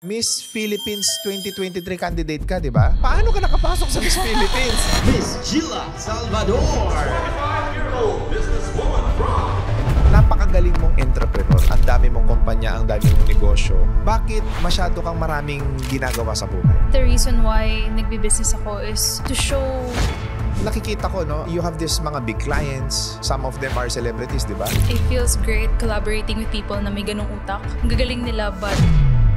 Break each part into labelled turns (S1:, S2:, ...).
S1: Miss Philippines 2023 candidate ka, di ba? Paano ka nakapasok sa Miss Philippines?
S2: Miss Gila Salvador, 25-year-old businesswoman from...
S1: Napakagaling mong entrepreneur. Ang dami mong kumpanya, ang dami mong negosyo. Bakit masyado kang maraming ginagawa sa buhay?
S3: The reason why nagbi-business ako is to show...
S1: Nakikita ko, no? You have this mga big clients. Some of them are celebrities, di ba?
S3: It feels great collaborating with people na may ganung utak. Ang gagaling nila, but...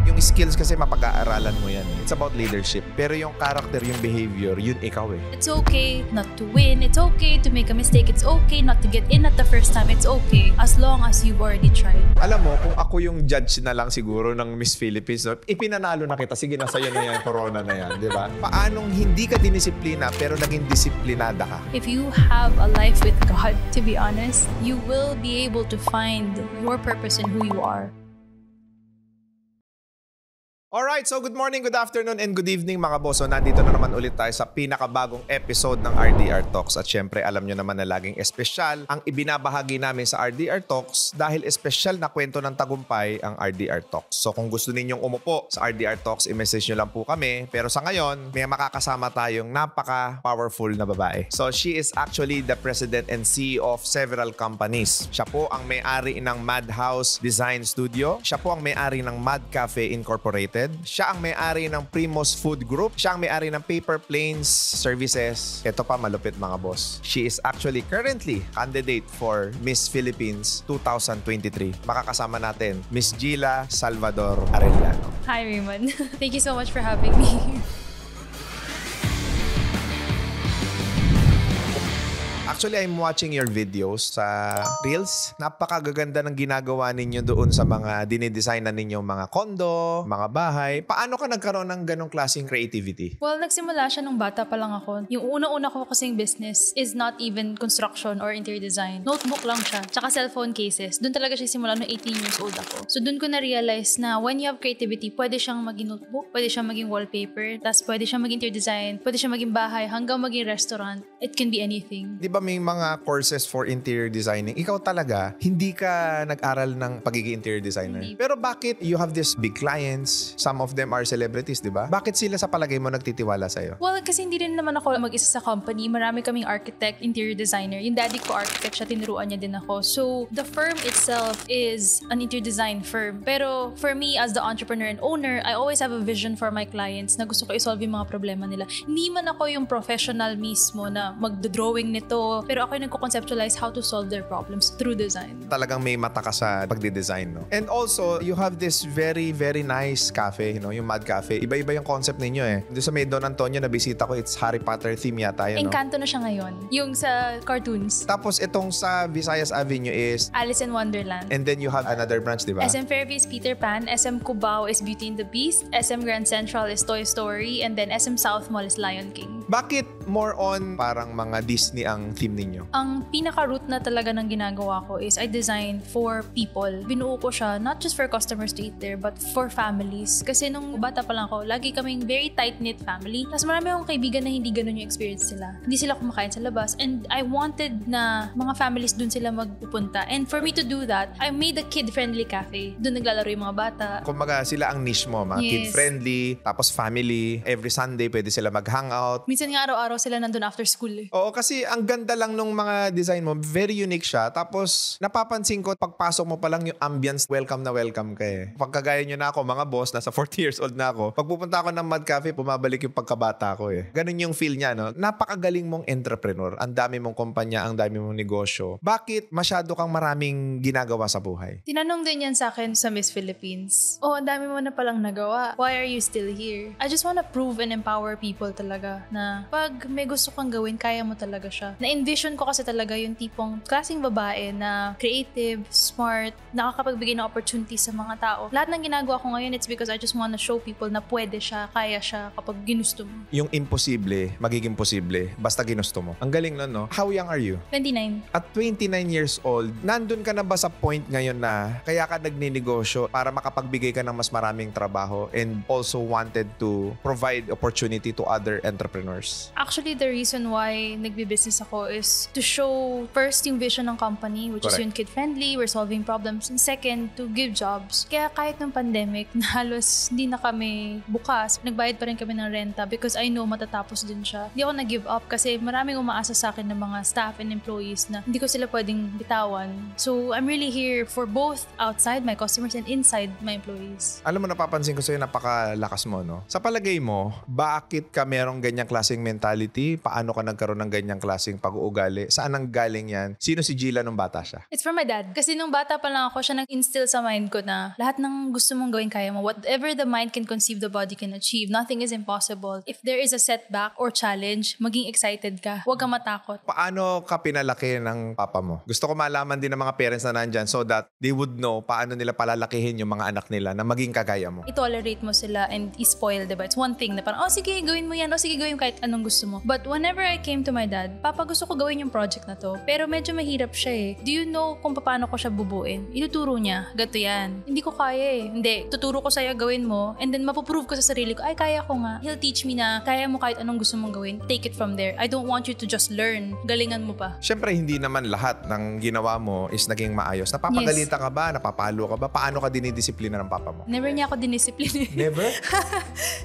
S1: Yung skills kasi mapag-aaralan mo yan. It's about leadership. Pero yung character, yung behavior, yun ikaw eh.
S3: It's okay not to win. It's okay to make a mistake. It's okay not to get in at the first time. It's okay as long as you've already tried.
S1: Alam mo, kung ako yung judge na lang siguro ng Miss Philippines, no, ipinanalo na kita. Sige, nasa iyo na yan, corona na yan, di ba? Paanong hindi ka dinisiplina pero naging disiplinada ka?
S3: If you have a life with God, to be honest, you will be able to find your purpose in who you are.
S1: Alright, so good morning, good afternoon, and good evening mga boss. So nandito na naman ulit tayo sa pinakabagong episode ng RDR Talks. At syempre, alam nyo naman na laging espesyal ang ibinabahagi namin sa RDR Talks dahil espesyal na kwento ng tagumpay ang RDR Talks. So kung gusto ninyong umupo sa RDR Talks, i-message nyo lang po kami. Pero sa ngayon, may makakasama tayong napaka-powerful na babae. So she is actually the president and CEO of several companies. Siya po ang may-ari ng Madhouse Design Studio. Siya po ang may-ari ng Mad Cafe Incorporated. Siya ang may-ari ng Primos Food Group. Siya ang may-ari ng Paper Planes Services. Ito pa malupit mga boss. She is actually currently candidate for Miss Philippines 2023. Makakasama natin Miss Gila Salvador Arellano.
S3: Hi, Raymond. Thank you so much for having me.
S1: Actually, I'm watching your videos sa Reels. Napakagaganda ng ginagawa ninyo doon sa mga dinidesign na ninyo mga kondo, mga bahay. Paano ka nagkaroon ng ganong klaseng creativity?
S3: Well, nagsimula siya nung bata pa lang ako. Yung una-una ko kasing business is not even construction or interior design. Notebook lang siya. Tsaka cellphone cases. Doon talaga siya simula nung 18 years old ako. So doon ko na-realize na when you have creativity, pwede siyang maging notebook, pwede siyang maging wallpaper, tapos pwede siyang maging interior design, pwede siyang maging bahay, hanggang maging restaurant. It can be anything.
S1: Di ba may mga courses for interior designing? Ikaw talaga, hindi ka nag-aral ng pagiging interior designer.
S3: Hindi.
S1: Pero bakit you have these big clients? Some of them are celebrities, di ba? Bakit sila sa palagay mo nagtitiwala sa'yo?
S3: Well, kasi hindi rin naman ako mag-isa sa company. Marami kaming architect, interior designer. Yung daddy ko architect siya, tinuruan niya din ako. So, the firm itself is an interior design firm. Pero for me, as the entrepreneur and owner, I always have a vision for my clients na gusto ko i-solve yung mga problema nila. Hindi man ako yung professional mismo na magdodrawing nito, pero ako yung nagko-conceptualize how to solve their problems through design.
S1: Talagang may mata ka sa pagdidesign, no? And also, you have this very, very nice cafe, you know, yung Mad Cafe. Iba-iba yung concept ninyo eh. Doon sa may Don Antonio na bisita ko, it's Harry Potter theme yata yun, no?
S3: Encanto na siya ngayon. Yung sa cartoons.
S1: Tapos itong sa Visayas Avenue is...
S3: Alice in Wonderland.
S1: And then you have another branch, di ba?
S3: SM Fairview is Peter Pan, SM Cubao is Beauty and the Beast, SM Grand Central is Toy Story, and then SM South Mall is Lion King.
S1: Bakit more on parang mga Disney ang theme ninyo?
S3: Ang pinaka-root na talaga ng ginagawa ko is I design for people. Binuo ko siya not just for customers to eat there, but for families. Kasi nung bata pa lang ako, lagi kaming very tight-knit family. Tapos marami akong kaibigan na hindi ganun yung experience nila. Hindi sila kumakain sa labas. And I wanted na mga families dun sila magpupunta. And for me to do that, I made a kid-friendly cafe. Dun naglalaro yung mga bata.
S1: Kumbaga sila ang niche mo, mga
S3: Yes.
S1: kid-friendly, tapos family. Every Sunday pwede sila mag-hangout.
S3: Minsan nga araw-araw sila nandun after school eh.
S1: Oo, kasi ang ganda lang nung mga design mo. Very unique siya. Tapos, napapansin ko, pagpasok mo pa lang yung ambience, welcome na welcome ka eh. Pagkagaya nyo na ako, mga boss, nasa 40 years old na ako. Pag pupunta ako ng Mad Cafe, pumabalik yung pagkabata ko eh. Ganun yung feel niya, no? Napakagaling mong entrepreneur. Ang dami mong kumpanya, ang dami mong negosyo. Bakit masyado kang maraming ginagawa sa buhay?
S3: Tinanong din yan sa akin sa Miss Philippines. Oh, ang dami mo na palang nagawa. Why are you still here? I just wanna prove and empower people talaga na pag may gusto kang gawin, kaya mo talaga siya. Na-envision ko kasi talaga yung tipong klaseng babae na creative, smart, nakakapagbigay ng opportunity sa mga tao. Lahat ng ginagawa ko ngayon, it's because I just wanna show people na pwede siya, kaya siya kapag ginusto mo.
S1: Yung imposible, magiging posible, basta ginusto mo. Ang galing nun, no? How young are you?
S3: 29.
S1: At 29 years old, nandun ka na ba sa point ngayon na kaya ka nagninegosyo para makapagbigay ka ng mas maraming trabaho and also wanted to provide opportunity to other entrepreneurs?
S3: Actually, the reason why nagbi-business ako is to show first yung vision ng company, which is
S1: Correct.
S3: yung kid-friendly, we're solving problems, and second, to give jobs. Kaya kahit ng pandemic, na halos hindi na kami bukas, nagbayad pa rin kami ng renta because I know matatapos din siya. Hindi ako nag-give up kasi maraming umaasa sa akin ng mga staff and employees na hindi ko sila pwedeng bitawan. So, I'm really here for both outside my customers and inside my employees.
S1: Alam mo, napapansin ko sa'yo, napakalakas mo, no? Sa palagay mo, bakit ka merong ganyang klaseng mentality? Paano ka nagkaroon ng ganyang klaseng pag-uugali? Saan ang galing yan? Sino si Gila nung bata siya?
S3: It's from my dad. Kasi nung bata pa lang ako, siya nag-instill sa mind ko na lahat ng gusto mong gawin kaya mo. Whatever the mind can conceive, the body can achieve. Nothing is impossible. If there is a setback or challenge, maging excited ka. Huwag kang matakot.
S1: Paano ka pinalaki ng papa mo? Gusto ko malaman din ng mga parents na nandyan so that they would know paano nila palalakihin yung mga anak nila na maging kagaya mo.
S3: I-tolerate mo sila and i-spoil, diba? It's one thing na parang, oh sige, gawin mo yan. Oh sige, gawin mo kahit anong gusto mo. But whenever I came to my dad, Papa, gusto ko gawin yung project na to. Pero medyo mahirap siya eh. Do you know kung paano ko siya bubuin? Ituturo niya. Gato yan. Hindi ko kaya eh. Hindi. Tuturo ko sa'yo, gawin mo. And then mapuprove ko sa sarili ko, ay, kaya ko nga. He'll teach me na kaya mo kahit anong gusto mong gawin. Take it from there. I don't want you to just learn. Galingan mo pa.
S1: Siyempre, hindi naman lahat ng ginawa mo is naging maayos. Napapagalita ka ba? Napapalo ka ba? Paano ka dinidisiplina ng papa mo?
S3: Never niya ako dinisipline.
S1: Never?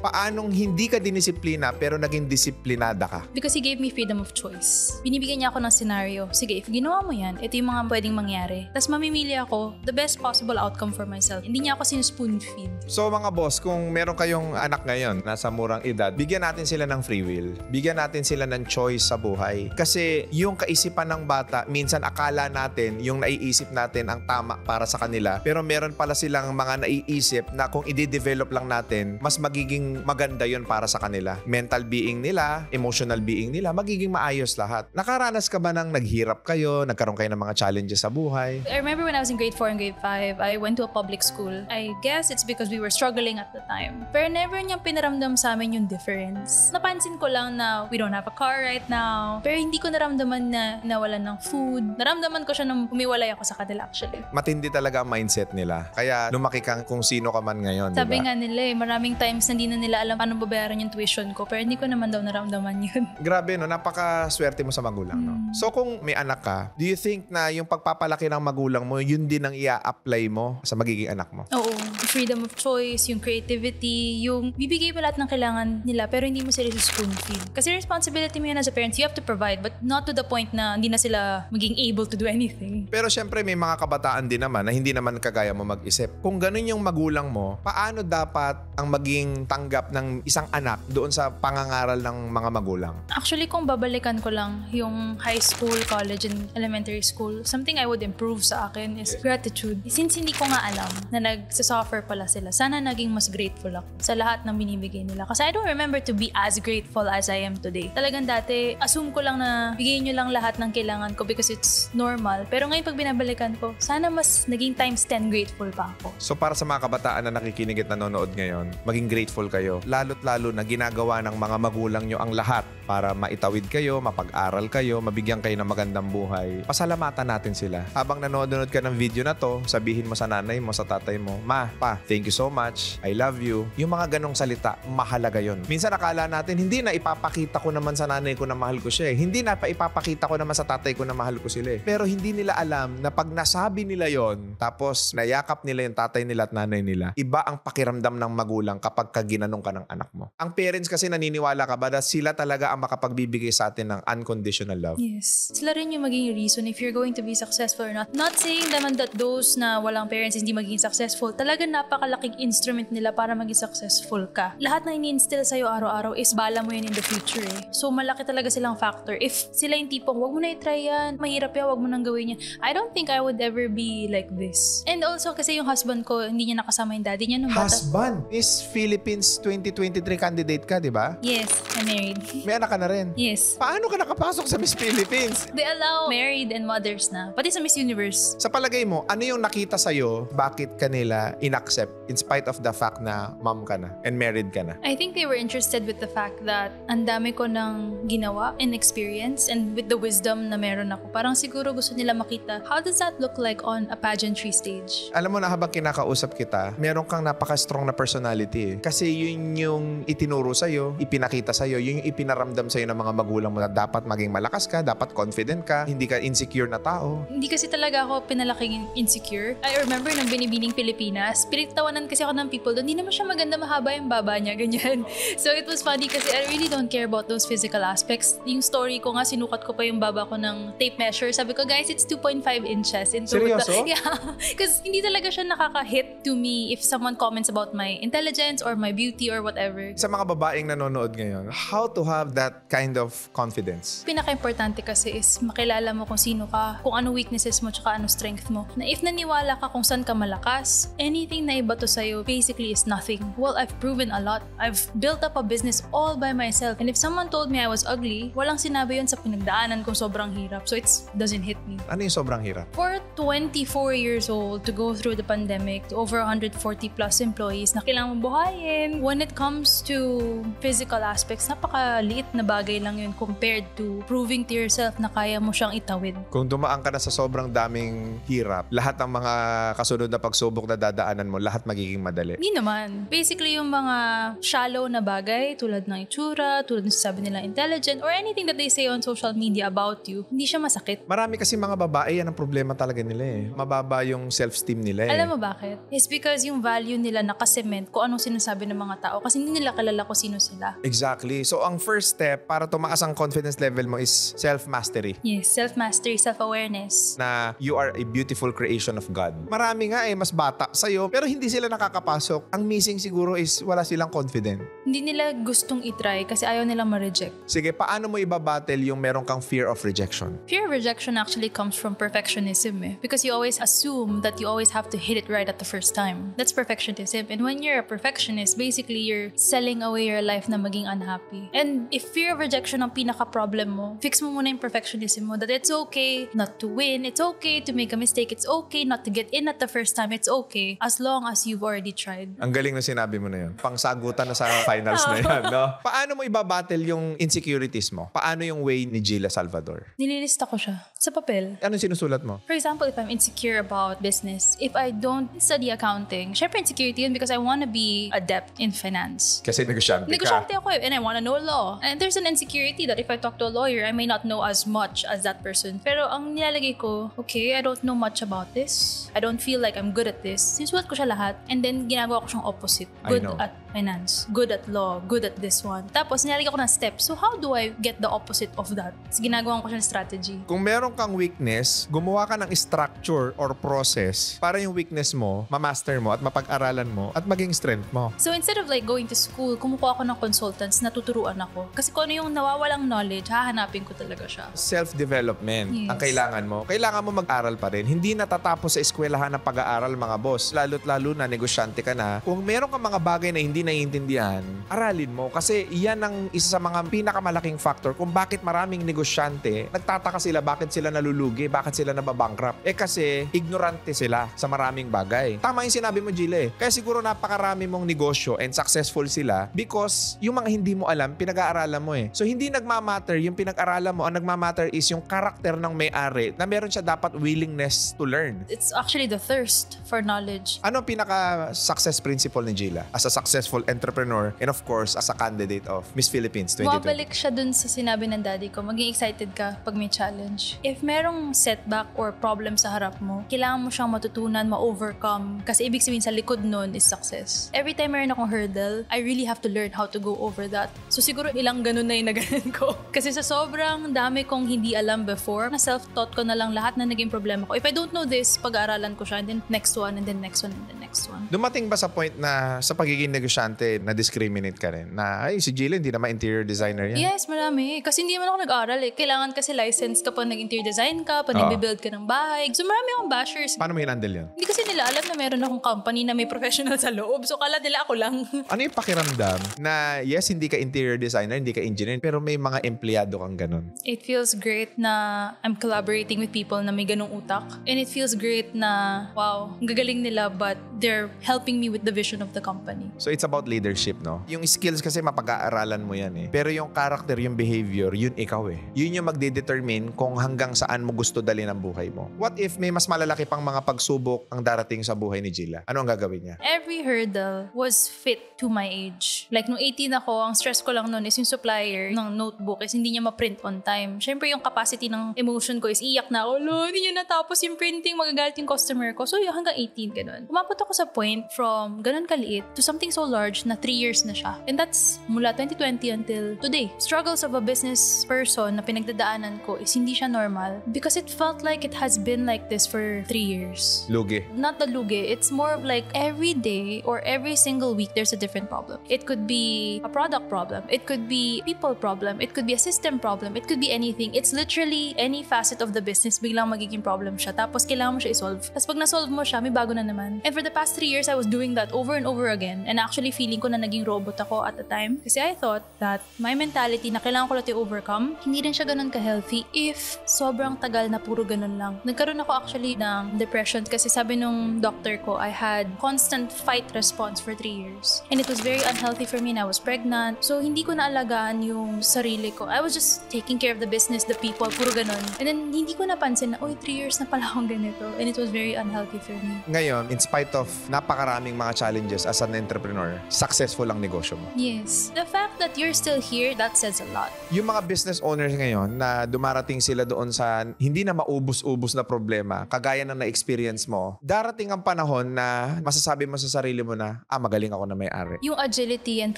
S1: Paanong hindi ka dinisiplina pero naging disiplinada ka?
S3: Because he gave me freedom of choice. Binibigyan niya ako ng scenario. Sige, if ginawa mo yan, ito yung mga pwedeng mangyari. Tapos mamimili ako the best possible outcome for myself. Hindi niya ako spoon feed.
S1: So mga boss, kung meron kayong anak ngayon, nasa murang edad, bigyan natin sila ng free will. Bigyan natin sila ng choice sa buhay. Kasi yung kaisipan ng bata, minsan akala natin, yung naiisip natin ang tama para sa kanila. Pero meron pala silang mga naiisip na kung i-develop lang natin, mas magiging maganda yon para sa kanila. Mental being nila, emotional being nila, magiging maayos lahat. Nakaranas ka ba ng naghirap kayo, nagkaroon kayo ng mga challenges sa buhay?
S3: I remember when I was in grade 4 and grade 5, I went to a public school. I guess it's because we were struggling at the time. Pero never niyang pinaramdam sa amin yung difference. Napansin ko lang na we don't have a car right now. Pero hindi ko naramdaman na nawalan ng food. Naramdaman ko siya nung umiwalay ako sa kanila actually.
S1: Matindi talaga ang mindset nila. Kaya lumaki kang kung sino ka man ngayon, di
S3: Sabi
S1: ba?
S3: nga nila maraming times na hindi na nila alam paano babayaran yung tuition ko. Pero hindi ko naman daw naramdaman yun.
S1: Grabe, no? Napaka-swerte mo sa magulang, no? So, kung may anak ka, do you think na yung pagpapalaki ng magulang mo, yun din ang i-apply mo sa magiging anak mo?
S3: Oo. Freedom of choice, yung creativity, yung bibigay mo lahat ng kailangan nila pero hindi mo sila spoon feed. Kasi responsibility mo yun as a parent. You have to provide but not to the point na hindi na sila maging able to do anything.
S1: Pero syempre, may mga kabataan din naman na hindi naman kagaya mo mag-isip. Kung ganun yung magulang mo, paano dapat ang maging tanggap ng isang anak doon sa pangangaral ng mga magulang?
S3: Actually, kung babalikan ko lang yung high school, college, and elementary school, something I would improve sa akin is gratitude. Since hindi ko nga alam na nagsasuffer pala sila, sana naging mas grateful ako sa lahat ng binibigay nila. Kasi I don't remember to be as grateful as I am today. Talagang dati, assume ko lang na bigay nyo lang lahat ng kailangan ko because it's normal. Pero ngayon pag binabalikan ko, sana mas naging times 10 grateful pa ako.
S1: So para sa mga kabataan na nakikinig at nanonood ngayon, maging grateful kayo. Lalo't lalo na ginagawa ng mga magulang nyo ang lahat para maitawid kayo, mapag-aral kayo, mabigyan kayo ng magandang buhay. Pasalamatan natin sila. Habang nanonood ka ng video na to, sabihin mo sa nanay mo, sa tatay mo, Ma, Pa, thank you so much. I love you. Yung mga ganong salita, mahalaga yon. Minsan akala natin, hindi na ipapakita ko naman sa nanay ko na mahal ko siya eh. Hindi na ipapakita ko naman sa tatay ko na mahal ko sila eh. Pero hindi nila alam na pag nasabi nila yon, tapos nayakap nila yung tatay nila at nanay nila, iba ang pakiramdam ng magulang kapag ginanong ka ng anak mo. Ang parents kasi naniniwala ka ba na sila talaga ang makapagbibigay sa atin ng unconditional love?
S3: Yes. Sila rin yung maging reason if you're going to be successful or not. Not saying naman that those na walang parents hindi magiging successful. Talagang napakalaking instrument nila para maging successful ka. Lahat na ini-instill sa'yo araw-araw is bala mo yun in the future eh. So malaki talaga silang factor. If sila yung tipong, wag mo na i-try yan, mahirap yan, wag mo nang gawin yan. I don't think I would ever be like this. And also kasi yung husband ko, hindi niya nakasama yung daddy niya nung bata.
S1: Husband? Miss Philippines 2023 candidate ka, di ba?
S3: Yes, I'm married.
S1: May anak ka na rin.
S3: Yes.
S1: Paano ka nakapasok sa Miss Philippines?
S3: They allow married and mothers na. Pati sa Miss Universe.
S1: Sa palagay mo, ano yung nakita sa'yo, bakit kanila in-accept in spite of the fact na mom ka na and married ka na?
S3: I think they were interested with the fact that ang dami ko ng ginawa and experience and with the wisdom na meron ako. Parang siguro gusto nila makita, how does that look like on a pageantry stage?
S1: Alam mo na habang kinakausap kita, meron kang napaka-strong na personality eh. Kasi yun yung itinuro sa'yo, ipinakita sa'yo, yun yung ipinaramdam sa'yo ng mga magulang mo na dapat maging malakas ka, dapat confident ka, hindi ka insecure na tao?
S3: Hindi kasi talaga ako pinalaking insecure. I remember nang binibining Pilipinas, pinagtawanan kasi ako ng people doon, hindi naman siya maganda, mahaba yung baba niya, ganyan. So it was funny kasi I really don't care about those physical aspects. Yung story ko nga, sinukat ko pa yung baba ko ng tape measure. Sabi ko, guys, it's 2.5 inches.
S1: Seryoso?
S3: Yeah. Because hindi talaga siya nakaka-hit to me if someone comments about my intelligence or my beauty or whatever.
S1: Sa mga babaeng nanonood ngayon, how to have that kind of confidence?
S3: Pinaka-importante kasi is makilala mo kung sino ka, kung ano weaknesses mo, tsaka ano strength mo. Na if naniwala ka kung saan ka malakas, anything na iba to sa'yo basically is nothing. Well, I've proven a lot. I've built up a business all by myself. And if someone told me I was ugly, walang sinabi yun sa pinagdaanan kong sobrang hirap. So it doesn't hit me.
S1: Ano yung sobrang hirap?
S3: For 24 years old, to go through the pandemic, to over 140 plus employees na kailangan mong buhayin. When it comes to physical aspects, napakaliit na bagay lang yun compared to proving to yourself na kaya mo siyang itawid.
S1: Kung dumaan ka na sa sobrang daming hirap, lahat ng mga kasunod na pagsubok na dadaanan mo, lahat magiging madali.
S3: Hindi naman. Basically, yung mga shallow na bagay, tulad ng itsura, tulad ng sabi nila intelligent, or anything that they say on social media about you, hindi siya masakit.
S1: Marami kasi mga babae, yan ang problema talaga nila eh. Mababa yung self-esteem nila eh.
S3: Alam mo bakit? It's because yung value nila nakasement kung anong sinasabi ng mga tao kasi hindi nila kilala kung sino sila.
S1: Exactly. So, ang first step para tumaas ang confidence level mo is self-mastery.
S3: Yes, self-mastery, self-awareness.
S1: Na you are a beautiful creation of God. Marami nga mas bata sa'yo, pero hindi sila nakakapasok. Ang missing siguro is wala silang confident.
S3: Hindi nila gustong itry kasi ayaw nilang ma-reject.
S1: Sige, paano mo ibabattle yung meron kang fear of rejection?
S3: Fear of rejection actually comes from perfectionism because you always assume that you always have to hit it right at the first time. That's perfectionism. And when you're a perfectionist, basically you're selling away your life na maging unhappy. And if fear of rejection ang pinaka-problem mo, fix mo muna yung perfectionism mo that it's okay not to win, it's okay to make a mistake, it's okay not to get in at the first time, it's okay as long as you've already tried.
S1: Ang galing na sinabi mo na yun. Pangsagutan na sa finals na yan, no? Paano mo ibabattle yung insecurities mo? Paano yung way ni Gila Salvador?
S3: Nililista ko siya sa papel.
S1: Anong sinusulat mo?
S3: For example, if I'm insecure about business, if I don't study accounting, syempre insecurity yun because I want to be adept in finance.
S1: Kasi negosyante ka.
S3: Negosyante ako and I want to know law. And there's an insecurity that if I talk to a lawyer, I may not know as much as that person. Pero ang nilalagay ko, okay, I don't know much about this. I don't feel like I'm good at this. Sinusulat ko siya lahat and then ginagawa ko siyang opposite. Good at finance, good at law, good at this one. Tapos nilalagay ko ng steps. So how do I get the opposite of that? So, ginagawa ko siya ng strategy.
S1: Kung meron kang weakness, gumawa ka ng structure or process para yung weakness mo, ma-master mo at mapag-aralan mo at maging strength mo.
S3: So instead of like going to school, kumukuha ako ng consultants na tuturuan ako. Kasi kung ano yung nawawalang knowledge, hahanapin ko talaga siya.
S1: Self-development ang
S3: Yes.
S1: kailangan mo. Kailangan mo mag-aral pa rin. Hindi natatapos sa eskwelahan ng pag-aaral, mga boss. Lalo't lalo na negosyante ka na. Kung meron kang mga bagay na hindi naiintindihan, aralin mo. Kasi yan ang isa sa mga pinakamalaking factor kung bakit maraming negosyante, nagtataka sila bakit sila nalulugi, bakit sila nababankrupt. Kasi ignorante sila sa maraming bagay. Tama yung sinabi mo, Gila eh. Kaya siguro napakarami mong negosyo and successful sila because yung mga hindi mo alam, pinag-aaralan mo eh. So hindi nagmamatter yung pinag-aralan mo. Ang nagmamatter is yung karakter ng may-ari na meron siya dapat willingness to learn.
S3: It's actually the thirst for knowledge.
S1: Ano ang pinaka-success principle ni Gila as a successful entrepreneur and of course as a candidate of Miss Philippines 2020?
S3: Bumabalik siya dun sa sinabi ng daddy ko, maging excited ka pag may challenge. If merong setback or problem sa harap mo, kailangan mo siyang matutunan, ma-overcome. Kasi ibig sabihin sa likod nun is success. Every time meron akong hurdle, I really have to learn how to go over that. So siguro ilang ganun na yung naganan ko. Kasi sa sobrang dami kong hindi alam before, na self-taught ko na lang lahat na naging problema ko. If I don't know this, pag-aaralan ko siya, and then next one, and then next one, and then next one.
S1: Dumating ba sa point na sa pagiging negosyante, na-discriminate ka rin? Na, ay, si Gila, hindi naman interior designer yan.
S3: Yes, marami. Kasi hindi man ako nag-aral eh. Kailangan kasi license ka pag nag-interior design ka, pag nag-build ka ng bahay. So marami akong bashers.
S1: Paano mo hinandle yun?
S3: Hindi kasi nila alam na meron akong company na may professional sa loob. So kala nila ako lang.
S1: Ano yung pakiramdam na yes, hindi ka interior designer, hindi ka engineer, pero may mga empleyado kang ganun?
S3: It feels great na I'm collaborating with people na may ganong utak. And it feels great na, wow, ang gagaling nila but they're helping me with the vision of the company.
S1: So it's about leadership, no? Yung skills kasi mapag-aaralan mo yan eh. Pero yung character, yung behavior, yun ikaw eh. Yun yung magde-determine kung hanggang saan mo gusto dalhin ang buhay mo. What if may mas malalaki pang mga pagsubok ang darating darating sa buhay ni Gila, ano ang gagawin niya?
S3: Every hurdle was fit to my age. Like, nung 18 ako, ang stress ko lang noon is yung supplier ng notebook is hindi niya ma-print on time. Syempre, yung capacity ng emotion ko is iyak na ako, hindi niya natapos yung printing, magagalit yung customer ko. So, hanggang 18, ganun. Umabot ako sa point from ganun kaliit to something so large na 3 years na siya. And that's mula 2020 until today. Struggles of a business person na pinagdadaanan ko is hindi siya normal because it felt like it has been like this for 3 years.
S1: Lugi.
S3: Not the lugi. It's more of like every day or every single week there's a different problem. It could be a product problem. It could be people problem. It could be a system problem. It could be anything. It's literally any facet of the business biglang magiging problem siya. Tapos kailangan mo siya i-solve. Tapos pag na-solve mo siya, may bago na naman. And for the past 3 years, I was doing that over and over again. And actually feeling ko na naging robot ako at the time. Kasi I thought that my mentality na kailangan ko lang i-overcome, hindi rin siya ganun ka-healthy if sobrang tagal na puro ganun lang. Nagkaroon ako actually ng depression kasi sabi nung doctor ko, I had constant fight response for 3 years. And it was very unhealthy for me and I was pregnant. So hindi ko naalagaan yung sarili ko. I was just taking care of the business, the people, puro ganun. And then hindi ko napansin na, 3 years na pala akong ganito. And it was very unhealthy for me.
S1: Ngayon, in spite of napakaraming mga challenges as an entrepreneur, successful ang negosyo mo.
S3: Yes. The fact that you're still here, that says a lot.
S1: Yung mga business owners ngayon na dumarating sila doon sa hindi na maubos-ubos na problema, kagaya ng na-experience mo, darating ang panahon na masasabi mo sa sarili mo na, magaling ako na may-ari.
S3: Yung agility and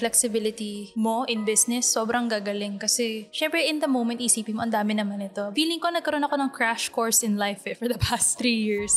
S3: flexibility mo in business, sobrang gagaling. Kasi, syempre, in the moment, isipin mo, ang dami naman ito. Feeling ko, nagkaroon ako ng crash course in life for the past 3 years.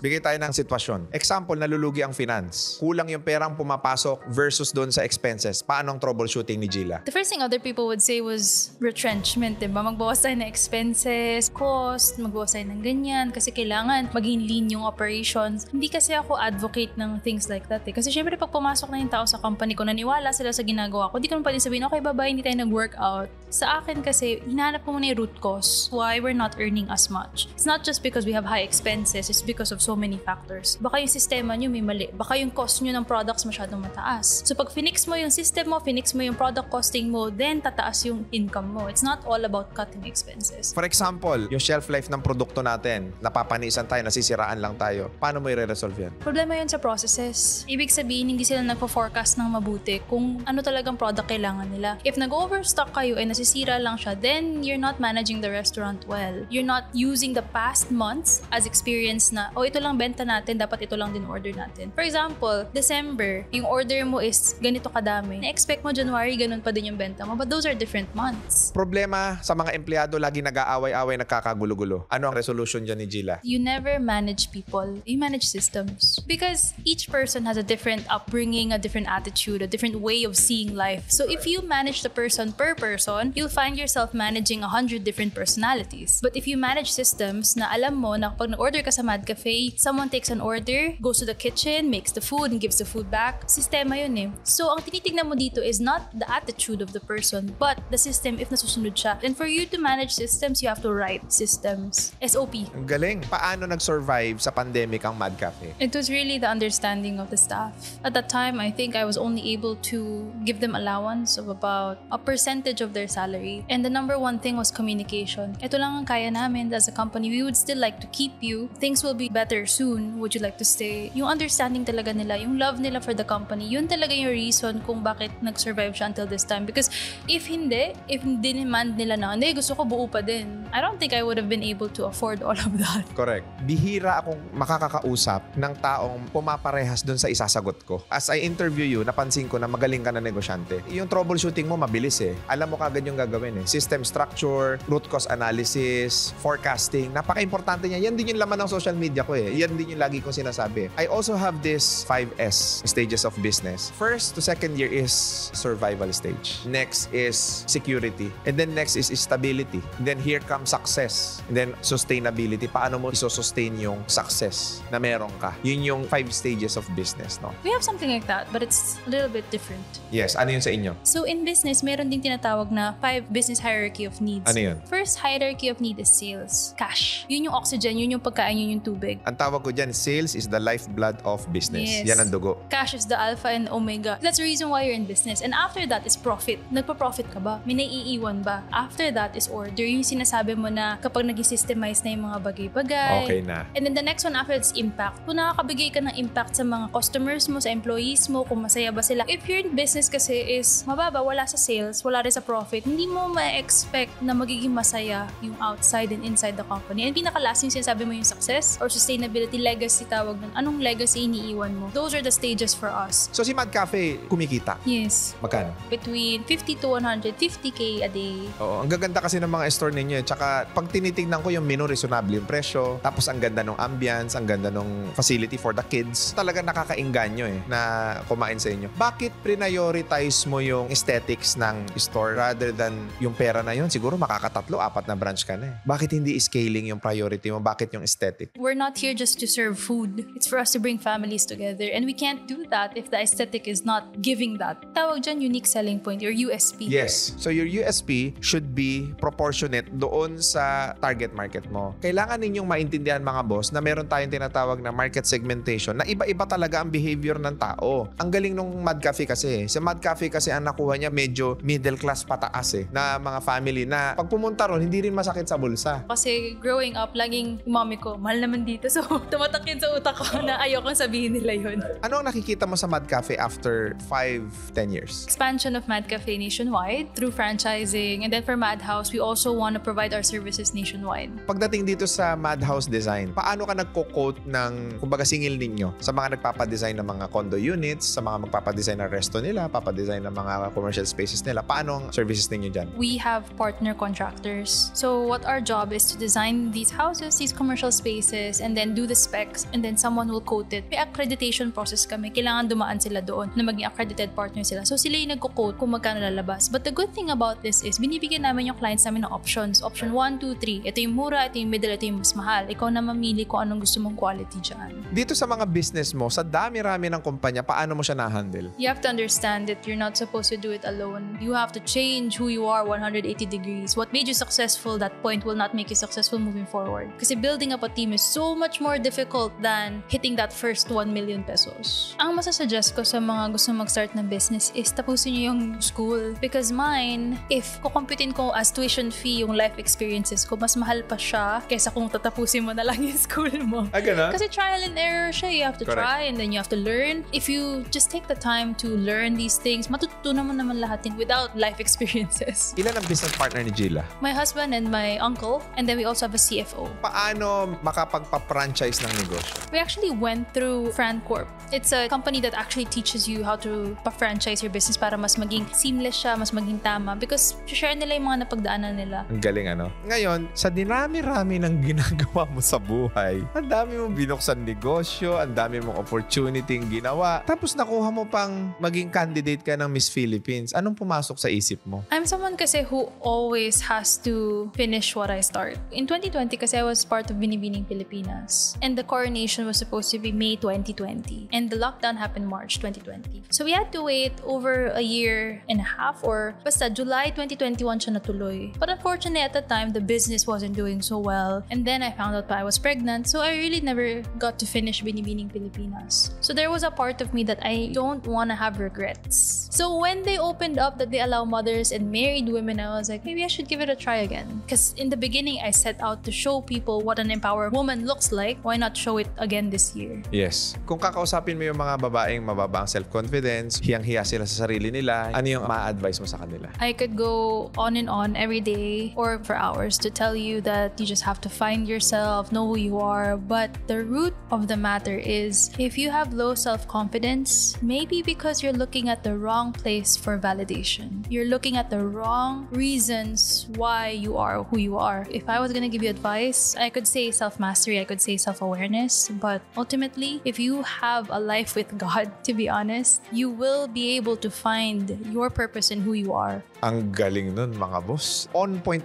S1: Bigay tayo ng sitwasyon. Example, nalulugi ang finance. Kulang yung perang pumapasok versus doon sa expenses. Paano ang troubleshooting ni Gila?
S3: The first thing other people would say was retrenchment, diba? Magbawas tayo ng expenses, cost, magbawas tayo ng ganyan, kasi kailangan maging lean yung operations. Hindi kasi ako advocate ng things like that. Kasi syempre, pag pumasok na yung tao sa company ko, naniwala sila sa ginagawa ko, hindi ko naman pwede sabihin, okay, bye-bye, hindi tayo nag-workout. Sa akin kasi, hinahanap ko muna yung root cause why we're not earning as much. It's not just because we have high expenses, it's because of so many factors. Baka yung sistema nyo may mali. Baka yung cost nyo ng products masyadong mataas. So pag finix mo yung system mo, finix mo yung product costing mo, then tataas yung income mo. It's not all about cutting expenses.
S1: For example, yung shelf life ng produkto natin, napapanisan tayo, nasisiraan lang tayo. Paano mo i-resolve yan?
S3: Problema yun sa processes. Ibig sabihin, hindi sila nagpo-forecast ng mabuti kung ano talagang product kailangan nila. If nag-overstock kayo ay nasisira lang siya, then you're not managing the restaurant well. You're not using the past months as experience na, ito lang benta natin, dapat ito lang din order natin. For example, December, yung order mo is ganito kadami. Na-expect mo January, ganun pa din yung benta mo. But those are different months.
S1: Problema sa mga empleyado, lagi nag-aaway-away, nagkakagulo-gulo. Ano ang resolution dyan ni Gila?
S3: You never manage people. You manage systems. Because each person has a different upbringing, a different attitude, a different way of seeing life. So if you manage the person per person, you'll find yourself managing 100 different personalities. But if you manage systems na alam mo na pag na-order ka sa Mad Cafe, someone takes an order, goes to the kitchen, makes the food, and gives the food back, sistema yun eh. So ang tinitignan mo dito is not the attitude of the person, but the system if nasusunod siya. And for you to manage systems, you have to write systems. SOP.
S1: Ang galing. Paano nag-survive sa pandemic ang Mad Cafe?
S3: It was really the understanding of the staff. At that time, I think I was only able to give them allowance of about a percentage of their salary. And the number one thing was communication. Ito lang ang kaya namin as a company. We would still like to keep you. Things will be better soon. Would you like to stay? Yung understanding talaga nila, yung love nila for the company, yun talaga yung reason kung bakit nag-survive siya until this time. Because if demand nila na, hindi, gusto ko buo pa din, I don't think I would have been able to afford all of that.
S1: Correct. Bihira akong makakakausap ng taong pumaparehas dun sa isasagot ko. As I interview you, napansin ko na magaling ka na negosyante. Yung troubleshooting mo mabilis eh. Alam mo kagad yung gagawin eh. System structure, root cause analysis, forecasting. Napaka-importante niya. Yan din yung laman ng social media ko eh. Yan din yung lagi kong sinasabi. I also have this 5S stages of business. First to second year is survival stage. Next is security. And then next is stability. Then here comes success. And then sustainability. Paano mo isosustain yung success na meron ka? Yun yung 5 stages of business, no?
S3: We have something like that, but it's a little bit different.
S1: Yes. Ano yun sa inyo?
S3: So in business, meron ding tinatawag na 5 business hierarchy of needs.
S1: Ano yun?
S3: First hierarchy of need is sales. Cash. Yun yung oxygen, yun yung pagkain, yun yung tubig.
S1: Ang tawag ko dyan, sales is the lifeblood of business.
S3: Yes.
S1: Yan ang dugo.
S3: Cash is the alpha and omega. That's the reason why you're in business. And after that is profit. Nagpa-profit ka ba? May naiiwan ba? After that is order. Yung sinasabi mo na kapag nag-systemize na yung mga bagay-bagay.
S1: Okay na.
S3: And then the next one after it's impact. Kung nakakabigay ka ng impact sa mga customers mo, sa employees mo, kung masaya ba sila. If your business kasi is mababa, wala sa sales, wala rin sa profit, hindi mo ma-expect na magiging masaya yung outside and inside the company. And pinaka-last yung sinasabi mo yung success or sustainability, legacy tawag nun. Anong legacy iniiwan mo? Those are the stages for us.
S1: So si Mad Cafe, kumikita?
S3: Yes.
S1: Magkano?
S3: Between 50 to 150K a day.
S1: Oo, ang gaganda kasi ng mga store ninyo. Tsaka pag tinitignan ko yung menu, reasonable yung presyo. Tapos ang ganda ng ambience, ang ganda ng facility for the kids. Talaga nakakainganyo na kumain sa inyo. Bakit prioritize mo yung aesthetics ng store rather than yung pera na yun? Siguro makakatatlo, 4 na branch ka na Bakit hindi scaling yung priority mo? Bakit yung aesthetic?
S3: We're not here just to serve food. It's for us to bring families together. And we can't do that if the aesthetic is not giving that. Tawag dyan unique selling point or USP.
S1: Yes. So your USP should be proportionate doon sa target market mo. Kailangan ninyong maintindihan mga boss na meron tayong tinatawag na market segmentation na iba-iba talaga ang behavior ng tao. Ang galing nung Mad Cafe kasi. Sa Mad Cafe kasi ang nakuha niya medyo middle class pataas na mga family na pag pumunta ron, hindi rin masakit sa bulsa.
S3: Kasi growing up, laging mommy ko, mahal naman dito. So tumatak yun sa utak ko na ayokong sabihin nila yun.
S1: Ano ang nakikita mo sa Mad Cafe after 5-10 years?
S3: Expansion of Mad Cafe nationwide through franchising. And then for Madhouse, we also want to provide our services nationwide.
S1: Pagdating dito sa Madhouse Design, paano ka nagko-quote ng, kumbaga, singil ninyo sa mga nagpapadesign ng mga condo units, sa mga magpapadesign ng resto nila, papadesign ng mga commercial spaces nila? Paano ang services ninyo dyan?
S3: We have partner contractors. So what our job is to design these houses, these commercial spaces, and then do the specs, and then someone will quote it. May accreditation process kami. Kailangan dumaan sila doon na maging accredited partner sila. So sila yung nagko-quote kung magkano lalabas. But the good thing about this is, binibigyan namin yung clients namin ng options. Option 1, 2, 3. Ito yung mura, ito yung middle, ito yung mas mahal. Ikaw na mamili kung anong gusto mong quality dyan.
S1: Dito sa mga business mo, sa dami-rami ng kumpanya, paano mo siya na-handle?
S3: You have to understand that you're not supposed to do it alone. You have to change who you are 180 degrees. What made you successful that point will not make you successful moving forward. Kasi building up a team is so much more difficult than hitting that first 1 million pesos. Ang masasuggest ko sa mga gusto mag-start ng business is tapusin niyo yung school. Because mine, if kukumpitin ko as tuition fee yung life experiences ko, mas mahal pa siya kaysa kung tatapusin mo na lang yung school mo.
S1: Ganun?
S3: Kasi trial and error siya. You have to
S1: Correct.
S3: try and then you have to learn. If you just take the time to learn these things, matututunan mo naman lahat din without life experiences.
S1: Ilan ang business partner ni Gila?
S3: My husband and my uncle, and then we also have a CFO.
S1: Paano makapagpa-franchise ng negosyo?
S3: We actually went through FranCorp. It's a company that actually teaches you how to pa-franchise your business para mas maging seamless siya, mas maging tama because share nila yung mga napagdaanan nila.
S1: Ang galing Ngayon, sa dinami-rami ng ginagawa mo sa buhay, ang dami mong binuksan negosyo, ang dami mong opportunity ginawa, tapos nakuha mo pang maging candidate ka ng Miss Philippines. Anong pumasok sa isip mo?
S3: I'm someone kasi who always has to finish what I start. In 2020 kasi I was part of Binibining Pilipinas and the coronation was supposed to be May 2020 and the lockdown happened March 2020. So we had to wait over a year and a half or basta July 2021 siya natuloy. But unfortunately at the time the business wasn't doing so well and then I found out I was pregnant so I really never got to finish Binibining Pilipinas. So there was a part of me that I don't want to have regrets. So when they opened up that they allow mothers and married women, I was like, maybe I should give it a try again. Because in the beginning, I set out to show people what an empowered woman looks like. Why not show it again this year?
S1: Yes. Kung kakausapin mo yung mga babaeng mababa ang self-confidence, hiyang-hiya sila sa sarili nila, ano yung ma-advise mo sa kanila?
S3: I could go on and on every day or for hours to tell you that you just have to find yourself, know who you are. But the root of the matter is if you have low self-confidence, maybe because you're looking at the wrong place for validation. You're looking at the wrong reasons why you are who you are. If I was gonna give you advice, I could say self-mastery, I could say self-awareness, but ultimately, if you have a life with God, to be honest, you will be able to find your purpose in who you are.
S1: Ang galing nun, mga boss. On point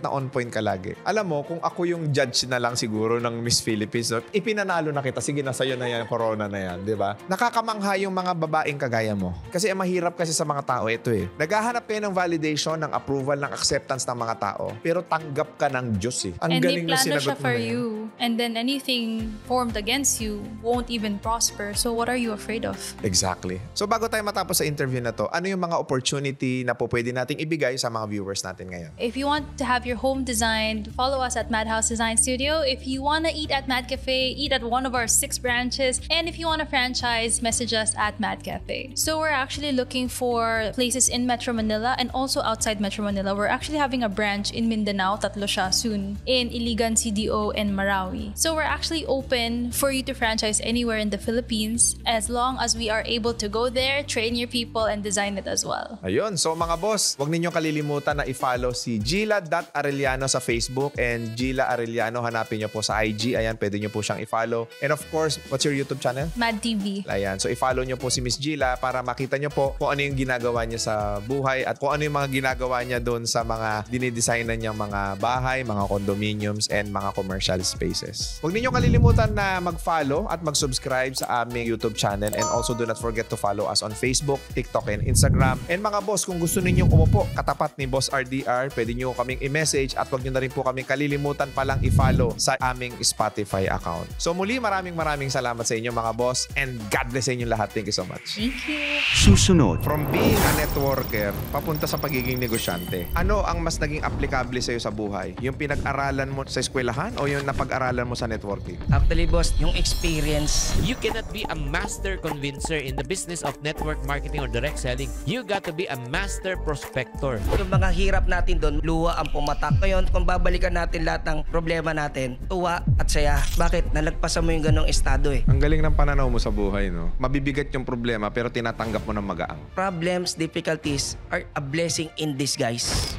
S1: ka lagi. Alam mo, kung ako yung judge na lang siguro ng Miss Philippines, ipinanalo na kita, sige na sa'yo na yan, corona na yan, di ba? Nakakamangha yung mga babaeng kagaya mo. Kasi mahirap kasi sa mga tao, ito naghahanap kayo ng validation, ng approval, ng acceptance ng mga tao, pero tanggap ka ng Diyos Ang
S3: And
S1: galing
S3: may
S1: na
S3: plano
S1: sinagot
S3: siya
S1: mo
S3: for
S1: na yun.
S3: you. And then anything formed against you won't even prosper. So what are you afraid of?
S1: Exactly. So bago tayo matapos sa interview na to, ano yung mga opportunity na po pwede nating ibigay sa mga viewers natin ngayon?
S3: If you want to have your home designed, follow us at Madhouse Design Studio. If you want to eat at Mad Cafe, eat at at one of our 6 branches. And if you want to franchise, message us at Mad Cafe. So we're actually looking for places in Metro Manila and also outside Metro Manila. We're actually having a branch in Mindanao, tatlo siya soon, in Iligan, CDO, and Marawi. So we're actually open for you to franchise anywhere in the Philippines as long as we are able to go there, train your people, and design it as well.
S1: Ayun. So mga boss, huwag ninyong kalilimutan na i-follow si Gila.Arellano sa Facebook and Gila Arellano, hanapin nyo po sa IG. Ayan, pwede nyo po siyang i-follow. And of course, what's your YouTube channel?
S3: Mad TV.
S1: Ayan. So i-follow nyo po si Miss Gila para makita nyo po kung ano yung ginagawa niya sa buhay at kung ano yung mga ginagawa niya doon sa mga dinidesignan niyang mga bahay, mga condominiums, and mga commercial spaces. Huwag ninyong kalilimutan na mag-follow at mag-subscribe sa aming YouTube channel, and also do not forget to follow us on Facebook, TikTok, and Instagram. And mga boss, kung gusto ninyong umupo katapat ni Boss RDR, pwede nyo kaming i-message at huwag nyo na rin po kaming kalilimutan palang i-follow sa aming Spotify account. So muli, maraming salamat sa inyo mga boss, and God bless sa inyo lahat. Thank you so much.
S3: Thank you.
S4: Susunod.
S1: From being a networker, papunta sa pagiging negosyante, ano ang mas naging aplikable sa'yo sa buhay? Yung pinag-aralan mo sa eskwelahan o yung napag-aralan mo sa networking?
S5: Actually, boss, yung experience.
S6: You cannot be a master convincer in the business of network marketing or direct selling. You got to be a master prospector.
S5: Yung mga hirap natin doon, luwa ang pumatak. Ngayon, kung babalikan natin lahat ng problema natin, tuwa at saya. Bakit? Nalagpasan mo yung ganong estado eh.
S1: Ang galing ng pananaw mo sa buhay, no? Mabibigat yung problema pero tinatanggap mo ng magaang.
S5: Problems, difficulties are a blessing in disguise.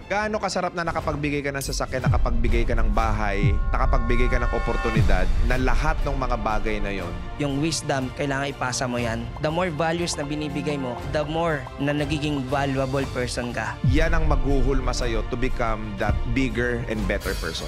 S1: Gaano kasarap na nakapagbigay ka ng sasakyan, nakapagbigay ka ng bahay, nakapagbigay ka ng oportunidad na lahat ng mga bagay na yon.
S5: Yung wisdom, kailangan ipasa mo yan. The more values na binibigay mo, the more na nagiging valuable person ka.
S1: Yan ang maghuhulma sa'yo to become that bigger and better person.